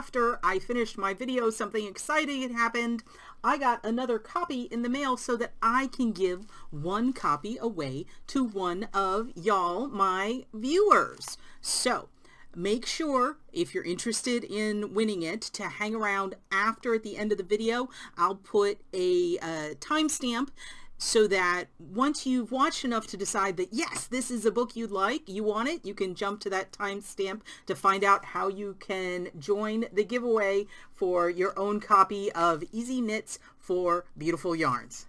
after I finished my video, something exciting had happened. I got another copy in the mail so that I can give one copy away to one of y'all, my viewers. So make sure, if you're interested in winning it, to hang around after at the end of the video. I'll put a timestamp so that once you've watched enough to decide that, yes, this is a book you'd like, you want it, you can jump to that timestamp to find out how you can join the giveaway for your own copy of Easy Knits for Beautiful Yarns.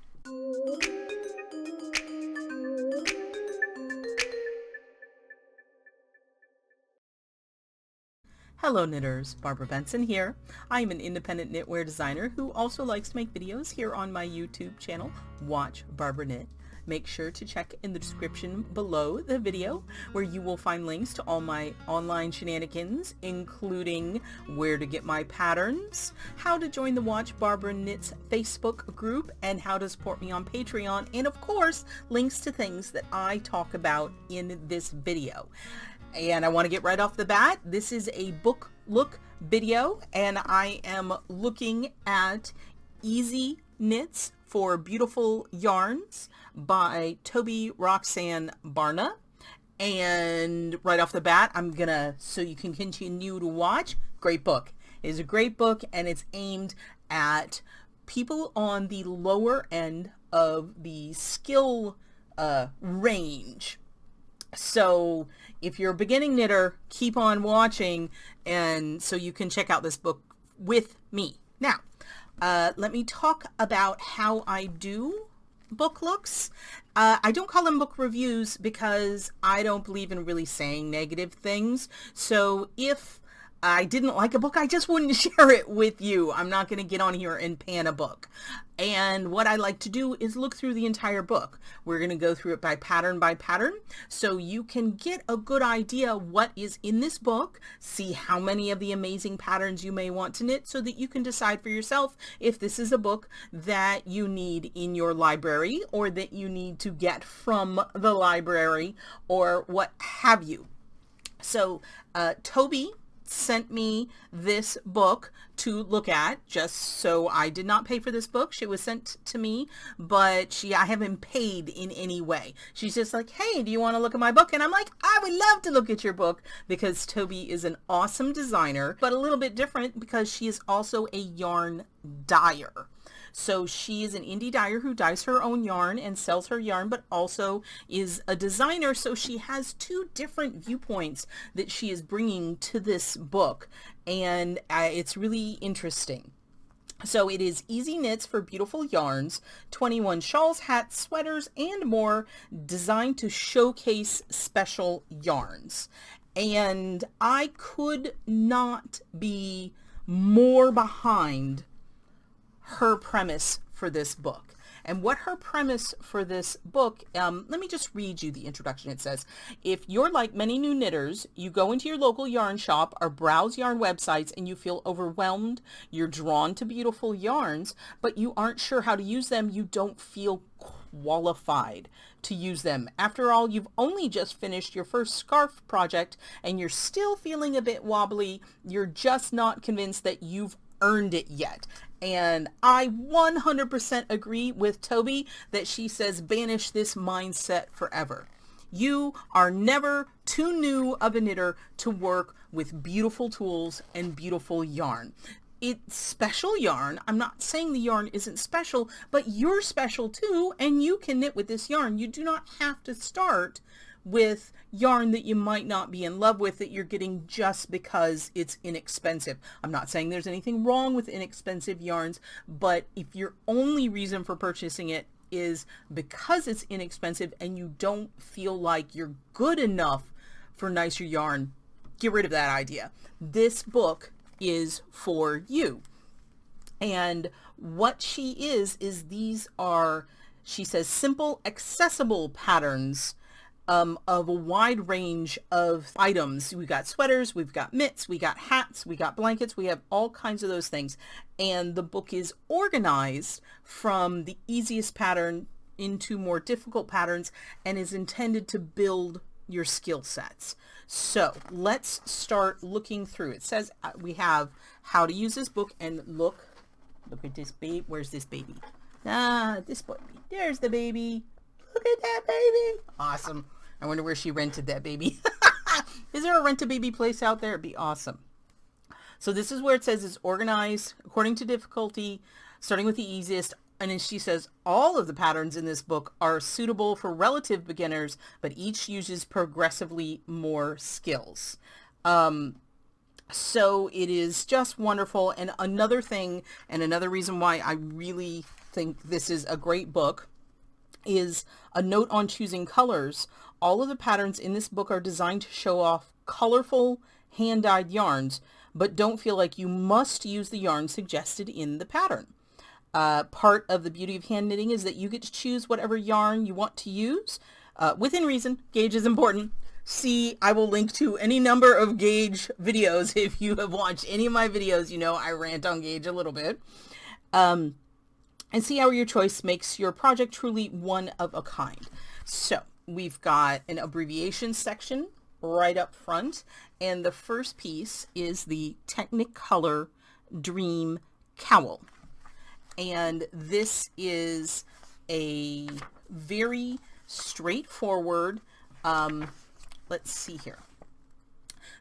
Hello knitters, Barbara Benson here. I am an independent knitwear designer who also likes to make videos here on my YouTube channel, Watch Barbara Knit. Make sure to check in the description below the video where you will find links to all my online shenanigans, including where to get my patterns, how to join the Watch Barbara Knits Facebook group, and how to support me on Patreon, and of course, links to things that I talk about in this video. And I want to get right off the bat, this is a book look video, and I am looking at Easy Knits for Beautiful Yarns by Toby Roxane Barna. And right off the bat, so you can continue to watch, great book. It is a great book, and it's aimed at people on the lower end of the skill range. So if you're a beginning knitter, keep on watching, and so you can check out this book with me. Now, let me talk about how I do book looks. I don't call them book reviews because I don't believe in really saying negative things. So if I didn't like a book, I just wouldn't share it with you. I'm not going to get on here and pan a book. And what I like to do is look through the entire book. We're going to go through it by pattern, so you can get a good idea what is in this book, see how many of the amazing patterns you may want to knit, so that you can decide for yourself if this is a book that you need in your library or that you need to get from the library or what have you. So Toby sent me this book to look at, just so I did not pay for this book. She was sent to me, but I haven't paid in any way. She's just like, hey, do you want to look at my book? And I'm like, I would love to look at your book, because Toby is an awesome designer, but a little bit different because she is also a yarn dyer. So she is an indie dyer who dyes her own yarn and sells her yarn, but also is a designer. So she has two different viewpoints that she is bringing to this book, and it's really interesting. So it is Easy Knits for Beautiful Yarns, 21 shawls, hats, sweaters, and more, designed to showcase special yarns. And I could not be more behind her premise for this book. And what her premise for this book, let me just read you the introduction. It says, if you're like many new knitters, you go into your local yarn shop or browse yarn websites and you feel overwhelmed, you're drawn to beautiful yarns, but you aren't sure how to use them, you don't feel qualified to use them. After all, you've only just finished your first scarf project and you're still feeling a bit wobbly, you're just not convinced that you've earned it yet. And I 100% agree with Toby that she says banish this mindset forever. You are never too new of a knitter to work with beautiful tools and beautiful yarn. It's special yarn. I'm not saying the yarn isn't special, but you're special too, and you can knit with this yarn. You do not have to start with yarn that you might not be in love with, that you're getting just because it's inexpensive. I'm not saying there's anything wrong with inexpensive yarns, but if your only reason for purchasing it is because it's inexpensive and you don't feel like you're good enough for nicer yarn, get rid of that idea. This book is for you. And what she is these are, she says, simple, accessible patterns of a wide range of items. We've got sweaters, we've got mitts, we got hats, we got blankets, we have all kinds of those things. And the book is organized from the easiest pattern into more difficult patterns and is intended to build your skill sets. So let's start looking through. It says we have how to use this book, and look at this baby. Where's this baby? This baby. There's the baby. Look at that baby. Awesome. I wonder where she rented that baby. Is there a rent-a-baby place out there? It'd be awesome. So this is where it says it's organized according to difficulty, starting with the easiest. And then she says all of the patterns in this book are suitable for relative beginners, but each uses progressively more skills. So it is just wonderful. And another thing, and another reason why I really think this is a great book, is a note on choosing colors. All of the patterns in this book are designed to show off colorful hand-dyed yarns, but don't feel like you must use the yarn suggested in the pattern. Part of the beauty of hand knitting is that you get to choose whatever yarn you want to use. Within reason, gauge is important. See, I will link to any number of gauge videos. If you have watched any of my videos, you know I rant on gauge a little bit. And see how your choice makes your project truly one of a kind. So we've got an abbreviation section right up front, and the first piece is the Technicolor Dream Cowl. And this is a very straightforward, let's see here.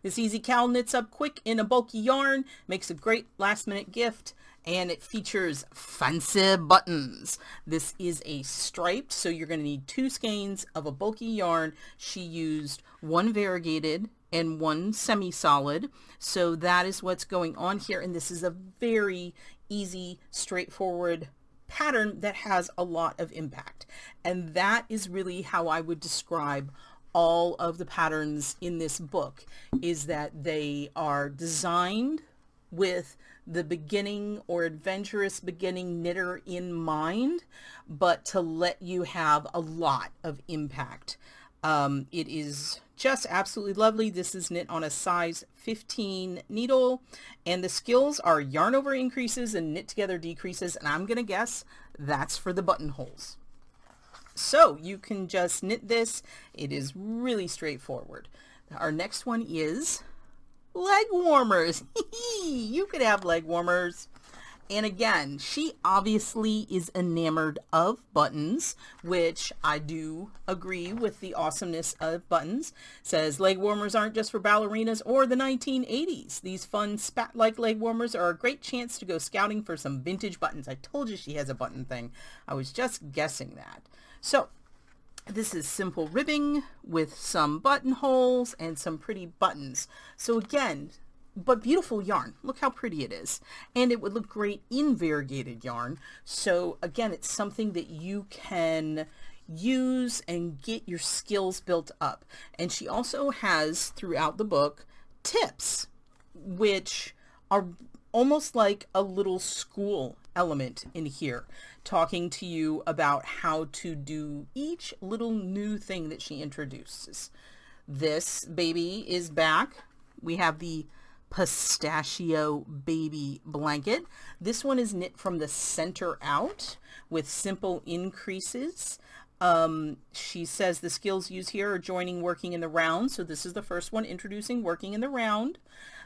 This easy cowl knits up quick in a bulky yarn, makes a great last minute gift, and it features fancy buttons. This is a striped, so you're going to need 2 skeins of a bulky yarn. She used 1 variegated and 1 semi-solid. So that is what's going on here. And this is a very easy, straightforward pattern that has a lot of impact. And that is really how I would describe all of the patterns in this book, is that they are designed with the beginning or adventurous beginning knitter in mind, but to let you have a lot of impact. It is just absolutely lovely. This is knit on a size 15 needle, and the skills are yarn over increases and knit together decreases, and I'm gonna guess that's for the buttonholes. So you can just knit this. It is really straightforward. Our next one is leg warmers. You could have leg warmers. And again, she obviously is enamored of buttons, which I do agree with the awesomeness of buttons. Says leg warmers aren't just for ballerinas or the 1980s. These fun spat-like leg warmers are a great chance to go scouting for some vintage buttons. I told you she has a button thing. I was just guessing that. So this is simple ribbing with some buttonholes and some pretty buttons. So again, but beautiful yarn. Look how pretty it is. And it would look great in variegated yarn. So again, it's something that you can use and get your skills built up. And she also has throughout the book tips, which are almost like a little school element in here, talking to you about how to do each little new thing that she introduces. This baby is back. We have the pistachio baby blanket. This one is knit from the center out with simple increases. She says the skills used here are joining working in the round. So this is the first one, introducing working in the round,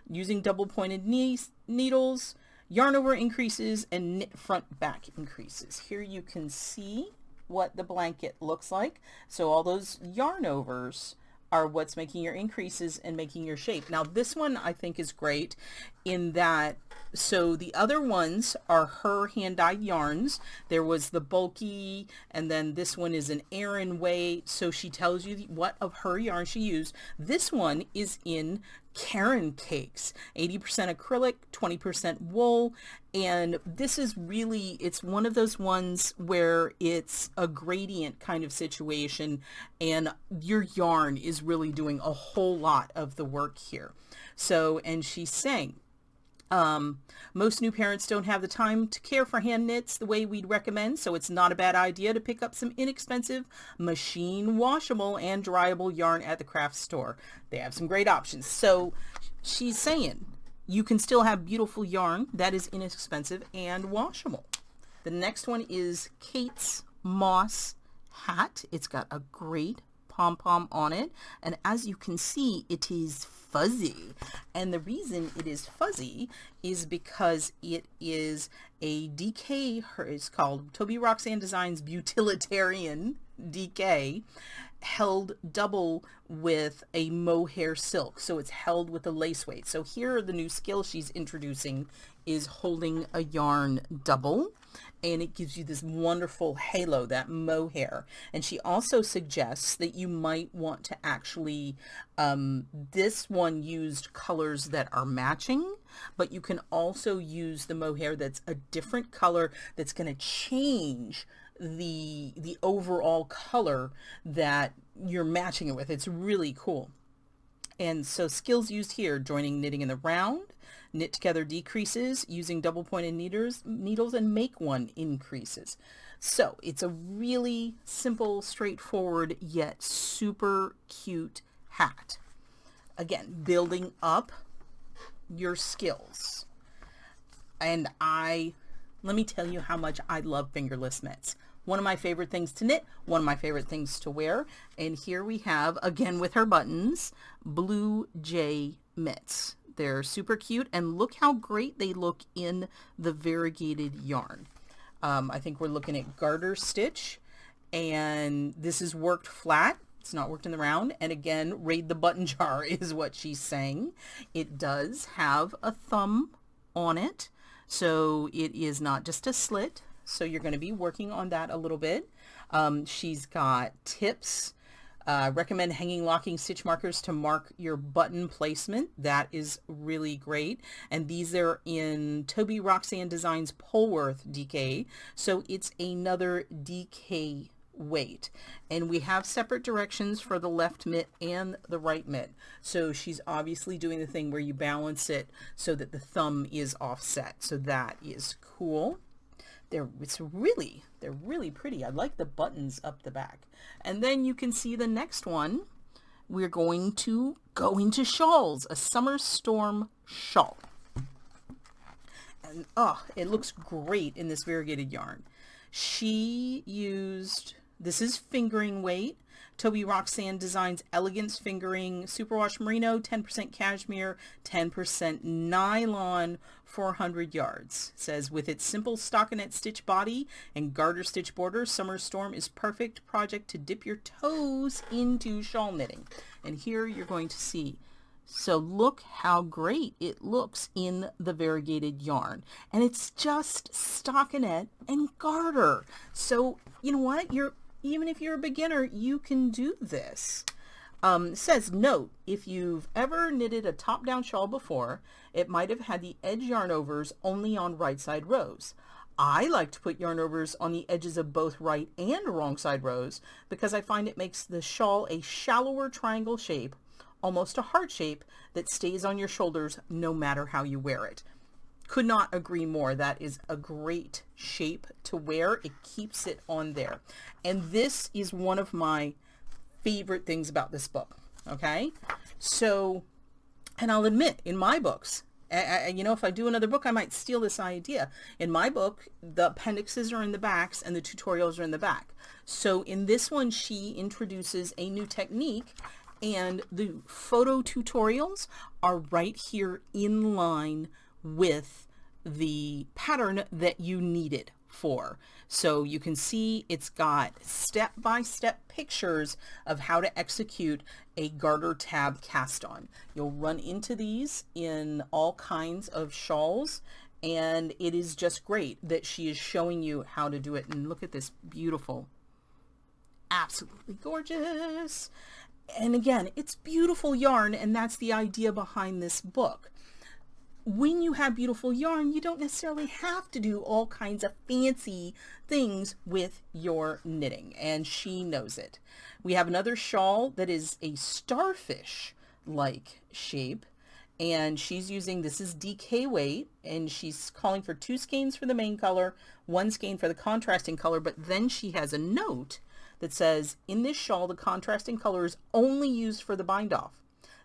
using double pointed needles, yarn over increases, and knit front back increases. Here you can see what the blanket looks like. So all those yarn overs are what's making your increases and making your shape. Now this one I think is great in that, so the other ones are her hand-dyed yarns. There was the bulky, and then this one is an Aran weight, so she tells you what of her yarn she used. This one is in Caron cakes, 80% acrylic, 20% wool, and this is really, it's one of those ones where it's a gradient kind of situation, and your yarn is really doing a whole lot of the work here. So, and she's saying, most new parents don't have the time to care for hand knits the way we'd recommend, so it's not a bad idea to pick up some inexpensive machine washable and dryable yarn at the craft store. They have some great options. So she's saying you can still have beautiful yarn that is inexpensive and washable. The next one is Kate's Moss hat. It's got a great pom-pom on it. And as you can see, it is fuzzy. And the reason it is fuzzy is because it is a DK, it's called Toby Roxane Designs Utilitarian DK, held double with a mohair silk. So it's held with a lace weight. So here are the new skills she's introducing, is holding a yarn double, and it gives you this wonderful halo, that mohair. And she also suggests that you might want to actually, this one used colors that are matching, but you can also use the mohair that's a different color that's going to change the overall color that you're matching it with. It's really cool. And so skills used here: joining knitting in the round, knit together decreases, using double pointed needles, and make one increases. So it's a really simple, straightforward, yet super cute hat. Again, building up your skills. And let me tell you how much I love fingerless mitts. One of my favorite things to knit, one of my favorite things to wear. And here we have, again with her buttons, Blue Jay mitts. They're super cute, and look how great they look in the variegated yarn. I think we're looking at garter stitch, and this is worked flat. It's not worked in the round. And again, raid the button jar is what she's saying. It does have a thumb on it, so it is not just a slit. So you're going to be working on that a little bit. She's got tips. Recommend hanging locking stitch markers to mark your button placement. That is really great. And these are in Toby Roxane Designs Polworth DK. So it's another DK weight. And we have separate directions for the left mitt and the right mitt. So she's obviously doing the thing where you balance it so that the thumb is offset. So that is cool. They're really pretty. I like the buttons up the back. And then you can see the next one. We're going to go into shawls, a summer storm shawl. And it looks great in this variegated yarn. She used, this is fingering weight, Toby Roxane Designs Elegance Fingering Superwash Merino, 10% cashmere, 10% nylon, 400 yards. It says, with its simple stockinette stitch body and garter stitch border, Summer Storm is perfect project to dip your toes into shawl knitting. And here you're going to see. So look how great it looks in the variegated yarn. And it's just stockinette and garter. So you know what? Even if you're a beginner, you can do this. It says, note, if you've ever knitted a top-down shawl before, it might have had the edge yarn overs only on right side rows. I like to put yarn overs on the edges of both right and wrong side rows because I find it makes the shawl a shallower triangle shape, almost a heart shape, that stays on your shoulders no matter how you wear it. Could not agree more. That is a great shape to wear. It keeps it on there. And this is one of my favorite things about this book. Okay. So, and I'll admit, in my books, you know, if I do another book, I might steal this idea. In my book, the appendixes are in the backs and the tutorials are in the back. So in this one, she introduces a new technique, and the photo tutorials are right here in line with the pattern that you need it for. So you can see it's got step-by-step pictures of how to execute a garter tab cast on. You'll run into these in all kinds of shawls, and it is just great that she is showing you how to do it. And look at this beautiful, absolutely gorgeous. And again, it's beautiful yarn, and that's the idea behind this book. When you have beautiful yarn, you don't necessarily have to do all kinds of fancy things with your knitting, and she knows it. We have another shawl that is a starfish-like shape, and she's using, this is DK weight, and she's calling for 2 skeins for the main color, 1 skein for the contrasting color, but then she has a note that says, in this shawl, the contrasting color is only used for the bind off.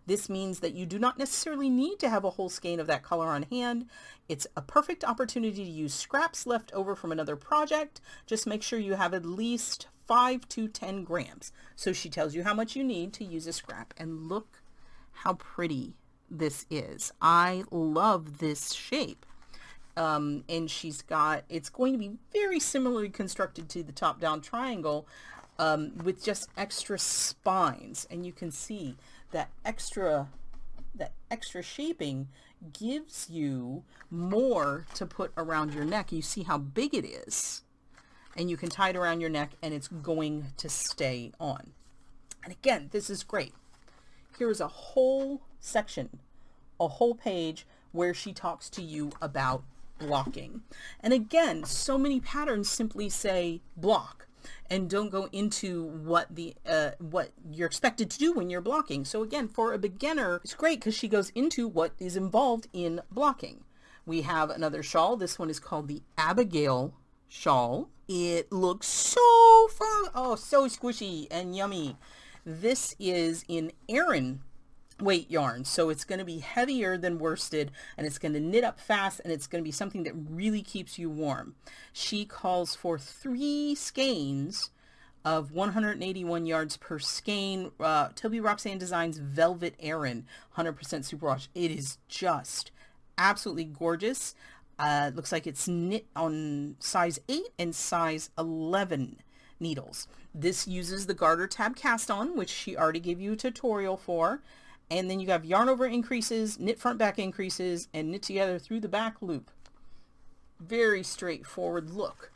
This means that you do not necessarily need to have a whole skein of that color on hand. It's a perfect opportunity to use scraps left over from another project. Just make sure you have at least 5 to 10 grams. So she tells you how much you need to use a scrap, and look how pretty this is. I love this shape. And she's got, it's going to be very similarly constructed to the top-down triangle, with just extra spines. And you can see that extra shaping gives you more to put around your neck. You see how big it is, and you can tie it around your neck and it's going to stay on. And again, this is great. Here is a whole section, a whole page where she talks to you about blocking. And again, so many patterns simply say block and don't go into what you're expected to do when you're blocking. So again, for a beginner, it's great because she goes into what is involved in blocking. We have another shawl. This one is called the Abigail shawl. It looks so fun. Oh, so squishy and yummy. This is in Aran weight yarn, so it's going to be heavier than worsted, and it's going to knit up fast, and it's going to be something that really keeps you warm. She calls for 3 skeins of 181 yards per skein. Toby Roxane Designs Velvet Aran 100% superwash. It is just absolutely gorgeous. It looks like it's knit on size 8 and size 11 needles. This uses the garter tab cast on, which she already gave you a tutorial for. And then you have yarn over increases, knit front back increases, and knit together through the back loop. Very straightforward. Look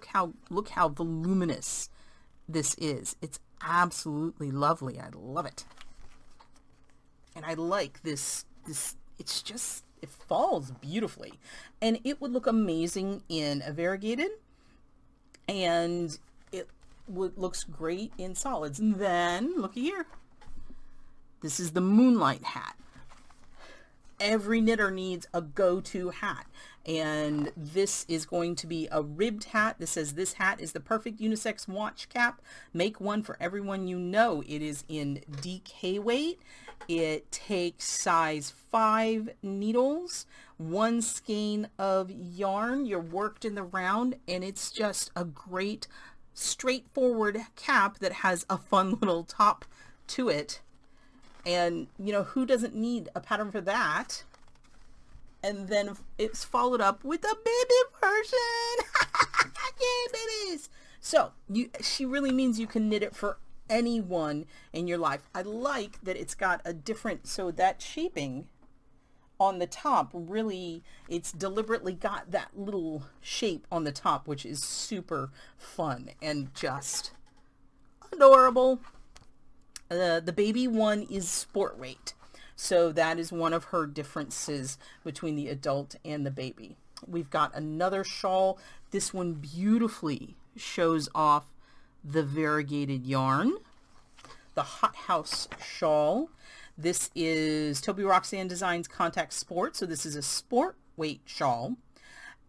how voluminous this is. It's absolutely lovely. I love it. And I like this, it's just, it falls beautifully. And it would look amazing in a variegated, and it looks great in solids. And then, looky here. This is the moonlight hat. Every knitter needs a go-to hat, and this is going to be a ribbed hat. This says, this hat is the perfect unisex watch cap. Make one for everyone you know. It is in DK weight. It takes size 5 needles, 1 skein of yarn. You're worked in the round, and it's just a great straightforward cap that has a fun little top to it. And, you know, who doesn't need a pattern for that? And then it's followed up with a baby version. Yay, babies! So, she really means you can knit it for anyone in your life. I like that it's got a different, so that shaping on the top, really, it's deliberately got that little shape on the top, which is super fun and just adorable. The baby one is sport weight, so that is one of her differences between the adult and the baby. We've got another shawl. This one beautifully shows off the variegated yarn. The Hot House shawl. This is Toby Roxane Designs Contact Sport, so this is a sport weight shawl.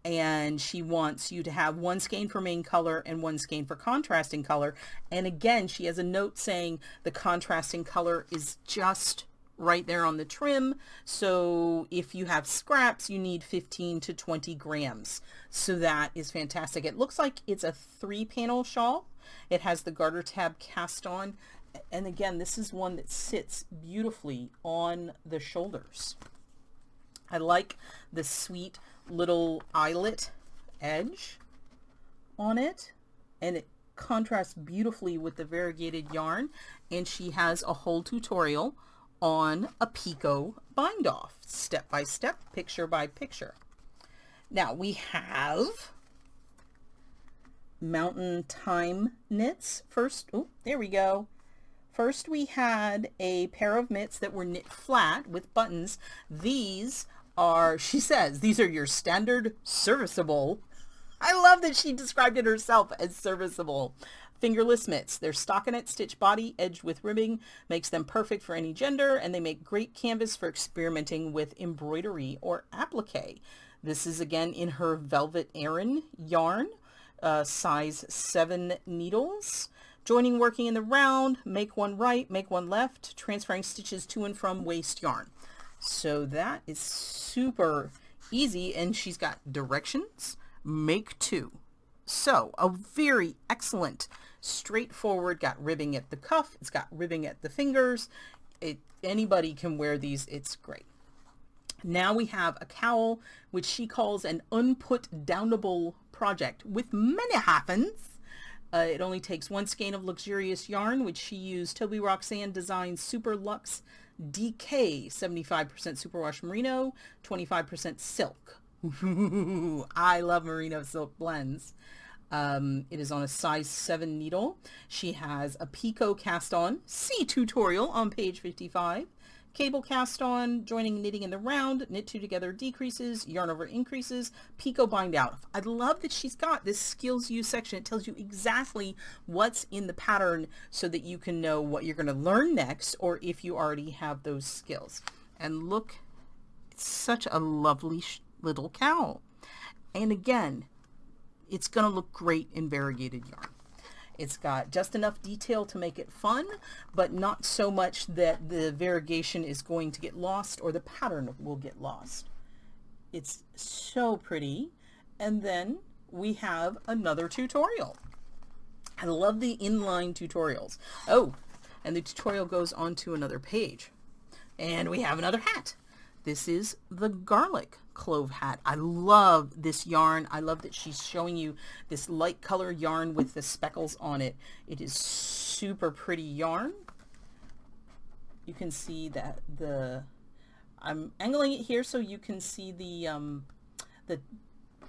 And she wants you to have 1 skein for main color and 1 skein for contrasting color. And again, she has a note saying the contrasting color is just right there on the trim. So if you have scraps, you need 15 to 20 grams. So that is fantastic. It looks like it's a 3-panel shawl. It has the garter tab cast on. And again, this is one that sits beautifully on the shoulders. I like the sweet little eyelet edge on it, and it contrasts beautifully with the variegated yarn. And she has a whole tutorial on a picot bind off, step by step, picture by picture. Now we have Mountain Time knits. First, oh, there we go. First we had a pair of mitts that were knit flat with buttons. These are, she says, these are your standard serviceable. I love that she described it herself as serviceable. Fingerless mitts. They're stockinette stitch body edged with ribbing, makes them perfect for any gender, and they make great canvas for experimenting with embroidery or applique. This is again in her Velvet Aran yarn, size 7 needles. Joining working in the round, make one right, make one left, transferring stitches to and from waste yarn. So that is super easy, and she's got directions, make 2. So a very excellent straightforward, got ribbing at the cuff, it's got ribbing at the fingers. Anybody can wear these, it's great. Now we have a cowl, which she calls an unput downable project with many hyphens. It only takes 1 skein of luxurious yarn, which she used Toby Roxane Design Super Luxe DK 75% superwash merino, 25% silk. I love merino silk blends. It is on a size 7 needle. She has a picot cast on, see tutorial on page 55. Cable cast on, joining knitting in the round, knit 2 together decreases, yarn over increases, picot bind out. I love that she's got this skills use section. It tells you exactly what's in the pattern so that you can know what you're going to learn next, or if you already have those skills. And look, it's such a lovely little cowl. And again, it's going to look great in variegated yarn. It's got just enough detail to make it fun, but not so much that the variegation is going to get lost or the pattern will get lost. It's so pretty. And then we have another tutorial. I love the inline tutorials. Oh, and the tutorial goes on to another page. And we have another hat. This is the garlic clove hat. I love this yarn. I love that she's showing you this light color yarn with the speckles on it. It is super pretty yarn. You can see that I'm angling it here so you can see the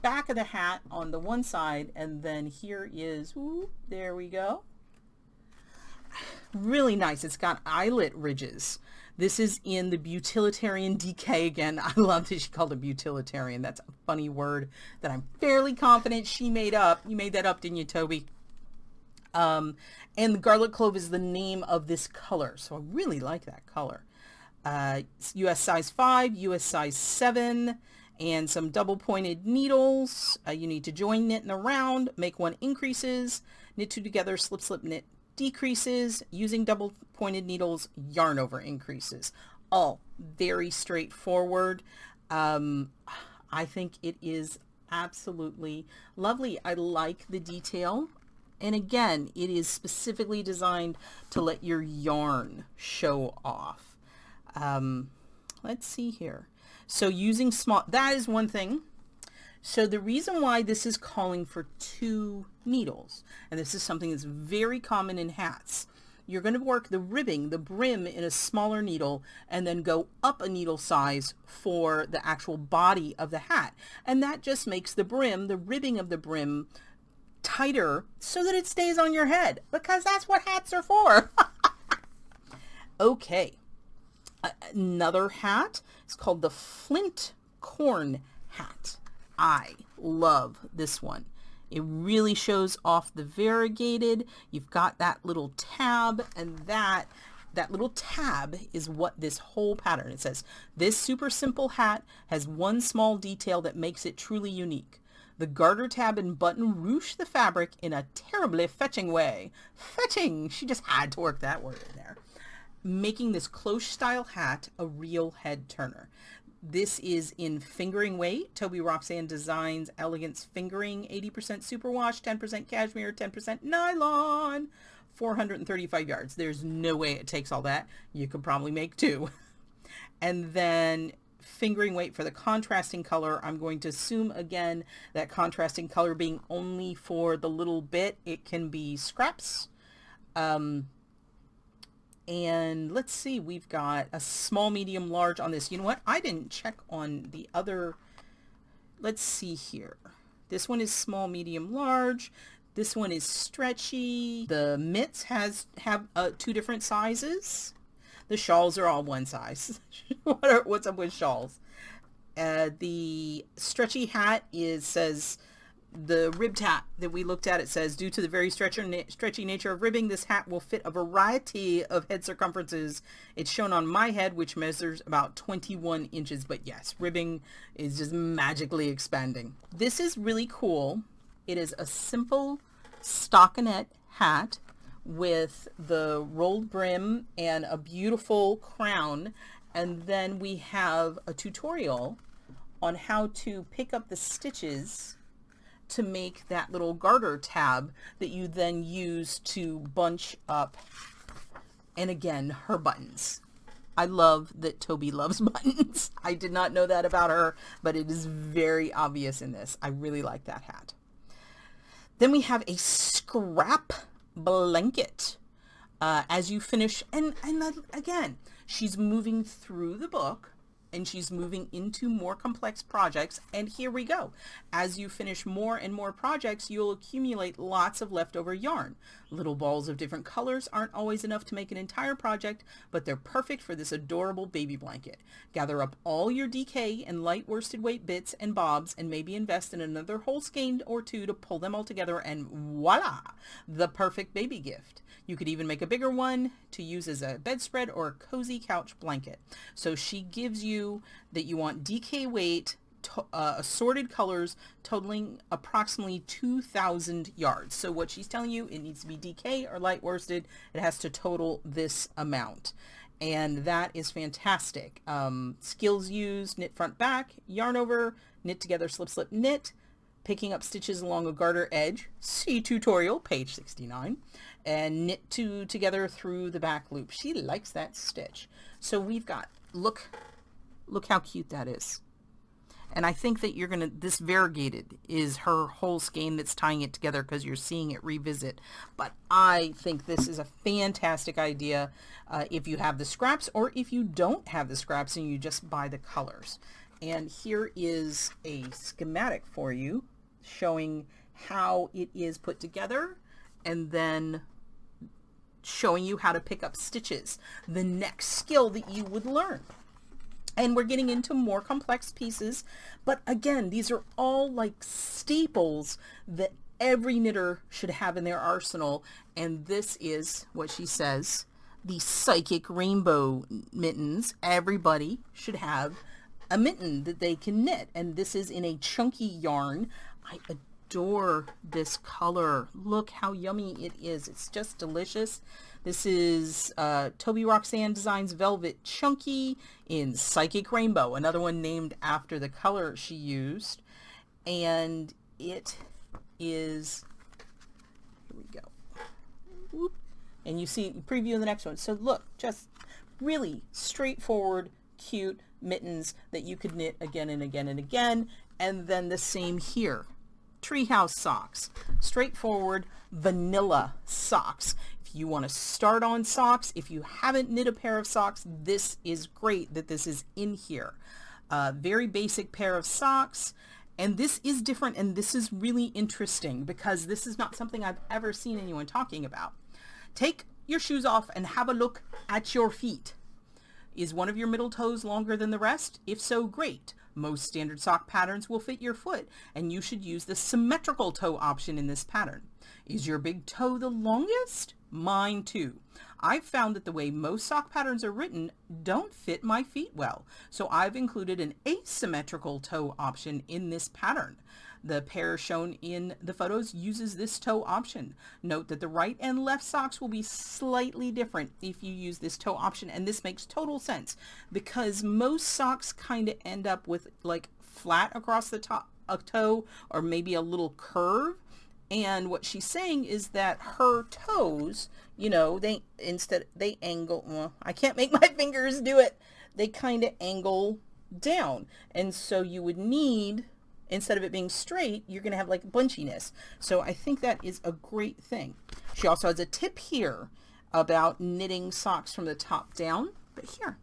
back of the hat on the one side, and then here is, ooh, there we go. Really nice. It's got eyelet ridges. This is in the Butilitarian DK again. I love that she called it Butilitarian. That's a funny word that I'm fairly confident she made up. You made that up, didn't you, Toby? And the garlic clove is the name of this color. So I really like that color. US size 5, US size 7, and some double pointed needles. You need to join knit in the round, make 1 increases, knit 2 together, slip, slip, knit decreases, using double pointed needles, yarn over increases. All very straightforward. I think it is absolutely lovely. I like the detail. And again, it is specifically designed to let your yarn show off. Let's see here. So using small, that is one thing. So the reason why this is calling for 2 needles, and this is something that's very common in hats, you're going to work the ribbing, the brim, in a smaller needle, and then go up a needle size for the actual body of the hat. And that just makes the brim, the ribbing of the brim, tighter so that it stays on your head, because that's what hats are for. Okay. Another hat is called the Flint Corn hat. I love this one. It really shows off the variegated. You've got that little tab, and that little tab is what this whole pattern, it says, this super simple hat has 1 small detail that makes it truly unique. The garter tab and button ruche the fabric in a terribly fetching way. Fetching! She just had to work that word in there. Making this cloche style hat a real head turner. This is in fingering weight. Toby Roxane Designs Elegance Fingering, 80% superwash, 10% cashmere, 10% nylon, 435 yards. There's no way it takes all that. You could probably make 2. And then fingering weight for the contrasting color. I'm going to assume again that contrasting color being only for the little bit. It can be scraps. And let's see, we've got a small, medium, large on this. You know what? I didn't check on the other. Let's see here. This one is small, medium, large. This one is stretchy. The mitts have 2 different sizes. The shawls are all 1 size. What's up with shawls? The stretchy hat says, the ribbed hat that we looked at, it says, due to the very stretchy nature of ribbing, this hat will fit a variety of head circumferences. It's shown on my head, which measures about 21 inches. But yes, ribbing is just magically expanding. This is really cool. It is a simple stockinette hat with the rolled brim and a beautiful crown. And then we have a tutorial on how to pick up the stitches to make that little garter tab that you then use to bunch up, and again, her buttons. I love that Toby loves buttons. I did not know that about her, but it is very obvious in this. I really like that hat. Then we have a scrap blanket. As you finish, and again, she's moving through the book and she's moving into more complex projects. And here we go. As you finish more and more projects, you'll accumulate lots of leftover yarn. Little balls of different colors aren't always enough to make an entire project, but they're perfect for this adorable baby blanket. Gather up all your DK and light worsted weight bits and bobs and maybe invest in another whole skein or two to pull them all together, and voila, the perfect baby gift. You could even make a bigger one to use as a bedspread or a cozy couch blanket. So she gives you that you want DK weight, assorted colors totaling approximately 2,000 yards. So what she's telling you, it needs to be DK or light worsted. It has to total this amount. And that is fantastic. Skills used: knit front back, yarn over, knit together, slip slip knit, picking up stitches along a garter edge, see tutorial, page 69, and knit two together through the back loop. She likes that stitch. So we've got, look how cute that is. And I think that you're gonna, this variegated is her whole skein that's tying it together because you're seeing it revisit. But I think this is a fantastic idea if you have the scraps, or if you don't have the scraps and you just buy the colors. And here is a schematic for you showing how it is put together, and then showing you how to pick up stitches, the next skill that you would learn. And we're getting into more complex pieces, but again, these are all like staples that every knitter should have in their arsenal. And this is what she says, the psychic rainbow mittens. Everybody should have a mitten that they can knit, and this is in a chunky yarn. I adore this color. Look how yummy it is. It's just delicious. This is Toby Roxane Designs Velvet Chunky in Psychic Rainbow, another one named after the color she used. And it is, here we go. Whoop. And you see preview of the next one. So look, just really straightforward, cute mittens that you could knit again and again and again. And then the same here. Treehouse socks, straightforward vanilla socks. If you want to start on socks, if you haven't knit a pair of socks, this is great that this is in here. Very basic pair of socks. And this is different, and this is really interesting because this is not something I've ever seen anyone talking about. Take your shoes off and have a look at your feet. Is one of your middle toes longer than the rest? If so, great. Most standard sock patterns will fit your foot, and you should use the symmetrical toe option in this pattern. Is your big toe the longest? Mine too. I've found that the way most sock patterns are written don't fit my feet well, so I've included an asymmetrical toe option in this pattern. The pair shown in the photos uses this toe option. Note that the right and left socks will be slightly different if you use this toe option, and this makes total sense because most socks kind of end up with like flat across the top a toe, or maybe a little curve. And what she's saying is that her toes, you know, they angle, well, I can't make my fingers do it. They kind of angle down. And so you would need, instead of it being straight, you're going to have like bunchiness. So I think that is a great thing. She also has a tip here about knitting socks from the top down. But here,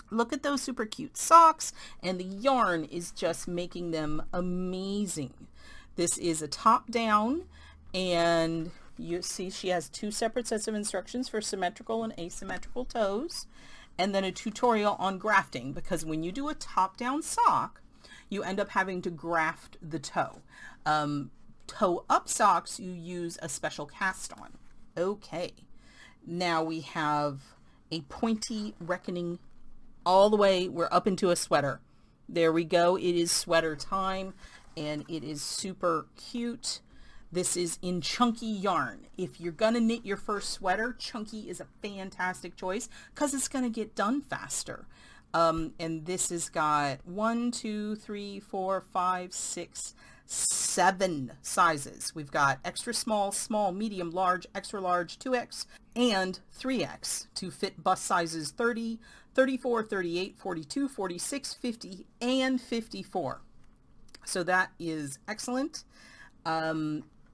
look at those super cute socks, and the yarn is just making them amazing. This is a top down, and you see she has two separate sets of instructions for symmetrical and asymmetrical toes, and then a tutorial on grafting, because when you do a top down sock, you end up having to graft the toe. Toe up socks, you use a special cast on. Okay, now we have a pointy reckoning all the way, we're up into a sweater. There we go, it is sweater time, and it is super cute. This is in chunky yarn. If you're gonna knit your first sweater, chunky is a fantastic choice because it's gonna get done faster. And this has got 1, 2, 3, 4, 5, 6, 7 sizes. We've got extra small, small, medium, large, extra large, 2X, and 3X to fit bust sizes 30, 34, 38, 42, 46, 50, and 54. So that is excellent.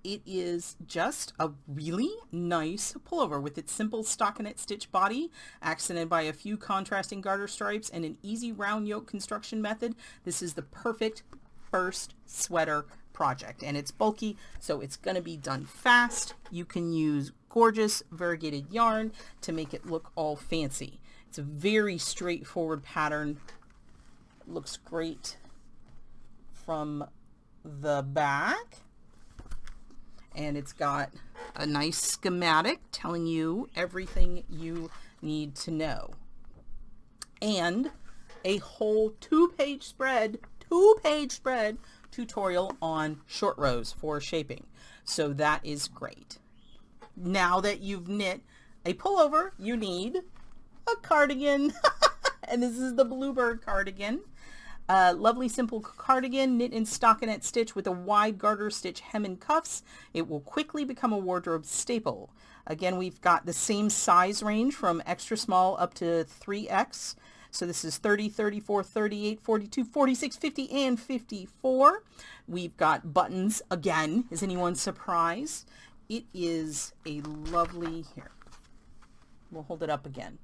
It is just a really nice pullover with its simple stockinette stitch body, accented by a few contrasting garter stripes and an easy round yoke construction method. This is the perfect first sweater project, and it's bulky, so it's going to be done fast. You can use gorgeous variegated yarn to make it look all fancy. It's a very straightforward pattern. Looks great from the back. And it's got a nice schematic telling you everything you need to know. And a whole two-page spread tutorial on short rows for shaping. So that is great. Now that you've knit a pullover, you need a cardigan. And this is the Bluebird cardigan. Lovely simple cardigan knit in stockinette stitch with a wide garter stitch hem and cuffs. It will quickly become a wardrobe staple. Again, we've got the same size range from extra small up to 3X. So this is 30, 34, 38, 42, 46, 50, and 54. We've got buttons again. Is anyone surprised? It is a lovely, here, we'll hold it up again.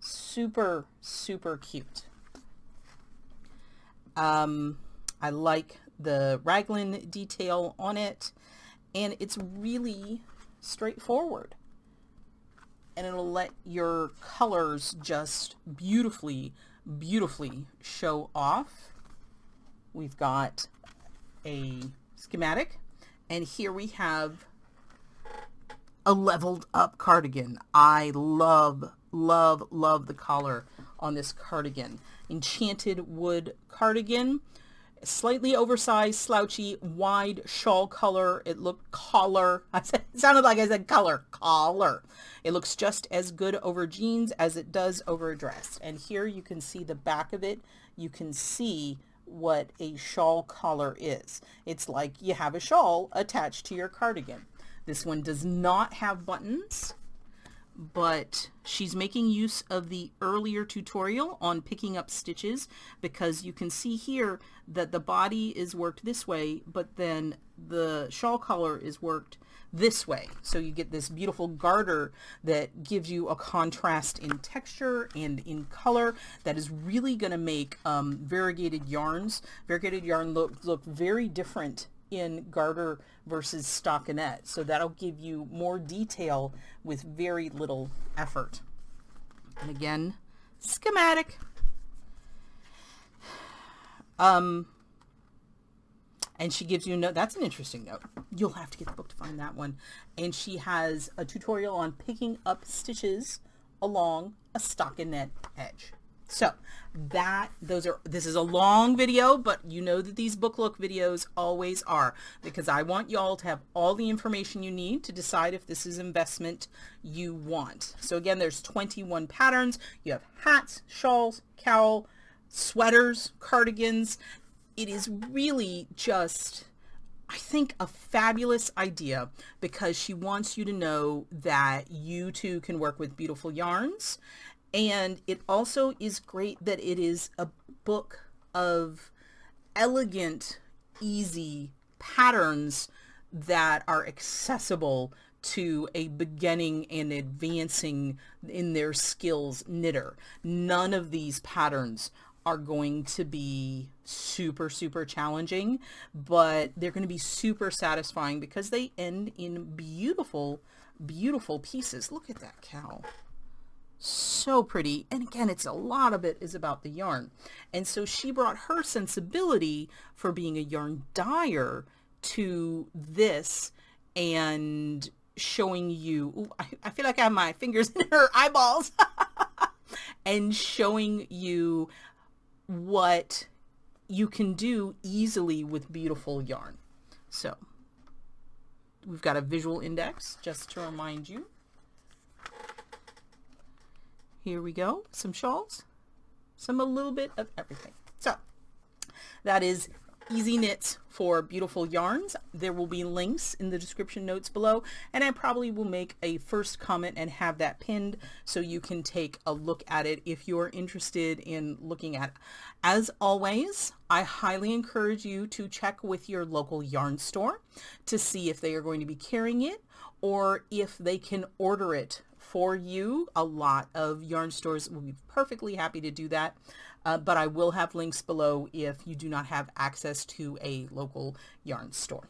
Super, super cute. I like the raglan detail on it, and it's really straightforward, and it'll let your colors just beautifully show off. We've got a schematic, and here we have a leveled up cardigan. I love the collar on this cardigan. Enchanted wood cardigan, slightly oversized, slouchy, wide shawl color. It looked collar. It sounded like I said color. Collar. It looks just as good over jeans as it does over a dress. And here you can see the back of it. You can see what a shawl collar is. It's like you have a shawl attached to your cardigan. This one does not have buttons, but she's making use of the earlier tutorial on picking up stitches, because you can see here that the body is worked this way, but then the shawl collar is worked this way. So you get this beautiful garter that gives you a contrast in texture and in color that is really going to make variegated yarn look very different in garter versus stockinette. So that'll give you more detail with very little effort. And again, schematic. And she gives you a note. That's an interesting note. You'll have to get the book to find that one. And she has a tutorial on picking up stitches along a stockinette edge. So this is a long video, but you know that these book look videos always are, because I want y'all to have all the information you need to decide if this is investment you want. So again, there's 21 patterns. You have hats, shawls, cowl, sweaters, cardigans. It is really just, I think, a fabulous idea, because she wants you to know that you too can work with beautiful yarns. And it also is great that it is a book of elegant, easy patterns that are accessible to a beginning and advancing in their skills knitter. None of these patterns are going to be super challenging, but they're going to be super satisfying because they end in beautiful pieces. Look at that cowl. So pretty. And again, a lot of it is about the yarn. And so she brought her sensibility for being a yarn dyer to this, and showing you, ooh, I feel like I have my fingers in her eyeballs, and showing you what you can do easily with beautiful yarn. So we've got a visual index just to remind you. Here we go, some shawls. a little bit of everything. So that is Easy Knits for Beautiful Yarns. There will be links in the description notes below, and I probably will make a first comment and have that pinned so you can take a look at it if you're interested in looking at it. As always, I highly encourage you to check with your local yarn store to see if they are going to be carrying it or if they can order it for you. A lot of yarn stores will be perfectly happy to do that. But I will have links below if you do not have access to a local yarn store.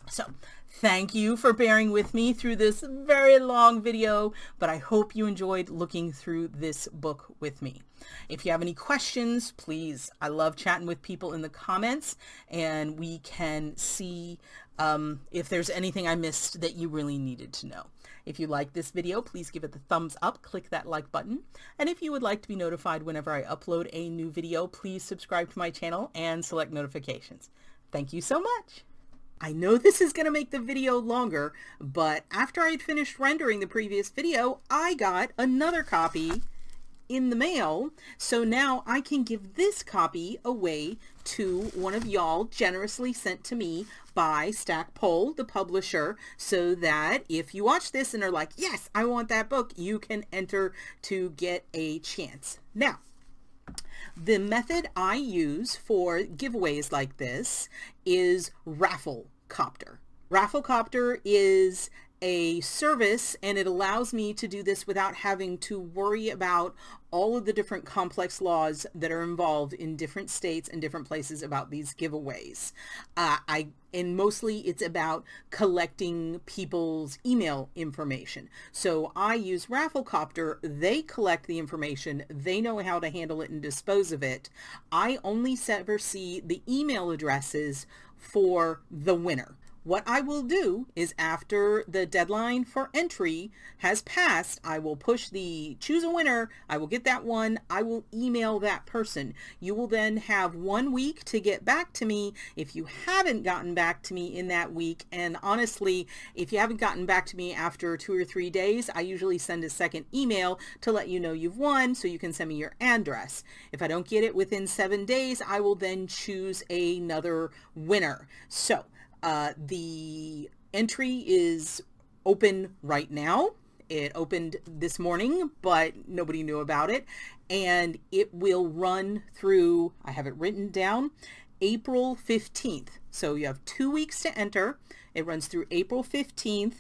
So thank you for bearing with me through this very long video, but I hope you enjoyed looking through this book with me. If you have any questions, please, I love chatting with people in the comments, and we can see if there's anything I missed that you really needed to know. If you like this video, please give it the thumbs up, click that like button. And if you would like to be notified whenever I upload a new video, please subscribe to my channel and select notifications. Thank you so much. I know this is going to make the video longer, but after I had finished rendering the previous video, I got another copy in the mail, so now I can give this copy away to one of y'all, generously sent to me by Stackpole, the publisher, so that if you watch this and are like, yes, I want that book, you can enter to get a chance. Now, the method I use for giveaways like this is Rafflecopter. Rafflecopter is a service, and it allows me to do this without having to worry about all of the different complex laws that are involved in different states and different places about these giveaways. And mostly it's about collecting people's email information. So I use Rafflecopter. They collect the information. They know how to handle it and dispose of it. I only ever see the email addresses for the winner. What I will do is after the deadline for entry has passed, I will push the choose a winner. I will get that one. I will email that person. You will then have 1 week to get back to me if you haven't gotten back to me in that week. And honestly, if you haven't gotten back to me after 2 or 3 days, I usually send a second email to let you know you've won so you can send me your address. If I don't get it within 7 days, I will then choose another winner. So the entry is open right now. It opened this morning, but nobody knew about it, and it will run through, I have it written down, April 15th. So you have 2 weeks to enter. It runs through April 15th,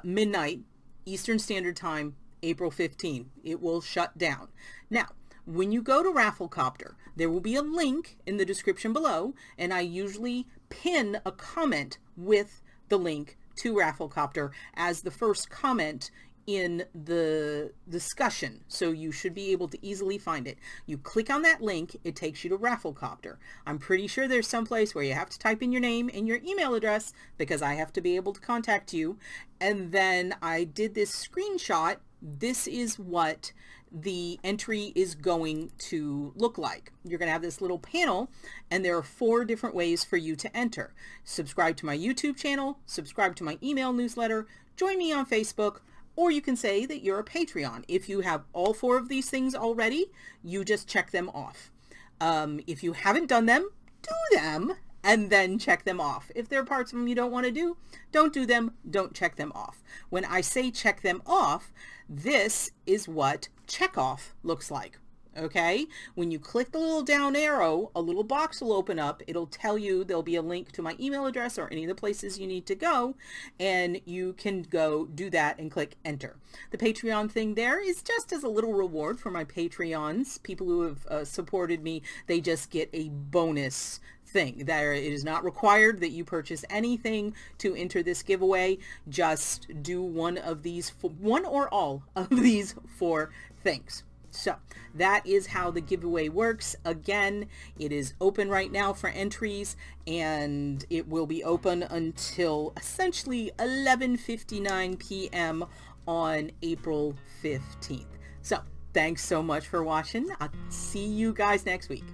midnight, Eastern Standard Time, April 15th. It will shut down. Now, when you go to Rafflecopter, there will be a link in the description below, and I usually pin a comment with the link to Rafflecopter as the first comment in the discussion, so you should be able to easily find it. You click on that link, it takes you to Rafflecopter. I'm pretty sure there's some place where you have to type in your name and your email address because I have to be able to contact you. And then I did this screenshot. This is what the entry is going to look like. You're going to have this little panel, and there are 4 different ways for you to enter. Subscribe to my YouTube channel, subscribe to my email newsletter, join me on Facebook, or you can say that you're a Patreon. If you have all 4 of these things already, you just check them off. If you haven't done them, do them and then check them off. If there are parts of them you don't want to do, don't do them, don't check them off. When I say check them off, this is what check off looks like. Okay, when you click the little down arrow, a little box will open up. It'll tell you there'll be a link to my email address or any of the places you need to go, and you can go do that and click enter. The Patreon thing there is just as a little reward for my Patreons, people who have supported me. They just get a bonus thing. There, it is not required that you purchase anything to enter this giveaway. Just do one of these, one or all of these 4 things. So that is how the giveaway works. Again, it is open right now for entries, and it will be open until essentially 11:59 p.m. on April 15th. So thanks so much for watching. I'll see you guys next week.